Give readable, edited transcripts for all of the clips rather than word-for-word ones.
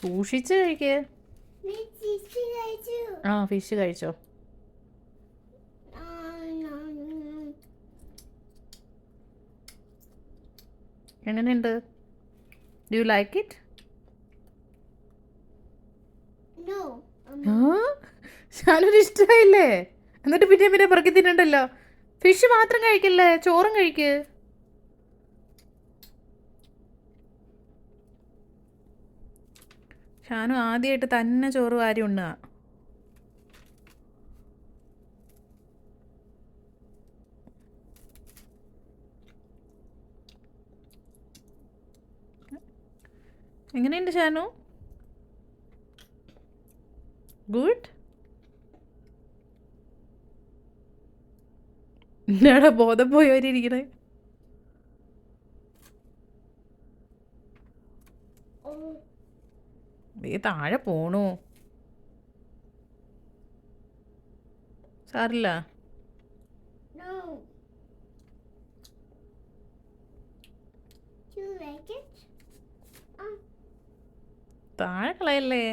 സൂക്ഷിച്ച് കഴിക്ക്. ആ ഫിഷ് കഴിച്ചോ. എങ്ങനെയുണ്ട്? Do you like it? ശാലൊരു ഇഷ്ടമായില്ലേ? എന്നിട്ട് പിന്നെ പുറക്കി തിന്നണ്ടല്ലോ. ഫിഷ് മാത്രം കഴിക്കല്ലേ, ചോറും കഴിക്ക്. ഷാനു ആദ്യമായിട്ട് തന്നെ ചോറ് വാരി ഉണ്ണുക. എങ്ങനെയുണ്ട് ഷാനു? ഗുഡ്. എന്നാടാ ബോധം പോയവരിയ്ക്കണേ? നീ താഴെ പോണു. സാറില്ല. താഴെ കളയല്ലേ.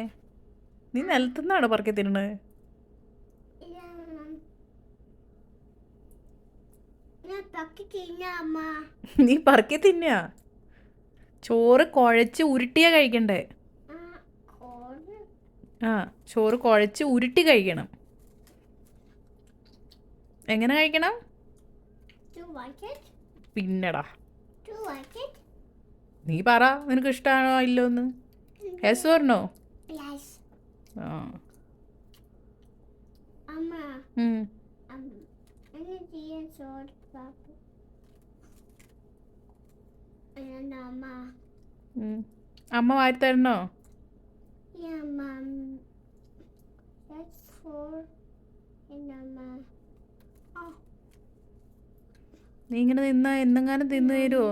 നീ നിലത്തുനിന്നാണോ പറക്കി തിന്നണത്? നീ പറക്കി തിന്നാ. ചോറ് കുഴച്ച് ഉരുട്ടിയാ കഴിക്കണ്ടേ. ആ ചോറ് കുഴച്ച് ഉരുട്ടി കഴിക്കണം. എങ്ങനെ കഴിക്കണം? പിന്നെടാ നീ പറ, നിനക്ക് ഇഷ്ടമാണോ ഇല്ലോന്ന്. Yes or no? ആ അമ്മ വാരി തരണോ? നീ ഇങ്ങനെ നിന്നാ എന്നെങ്ങാനും തിന്നു തരുമോ?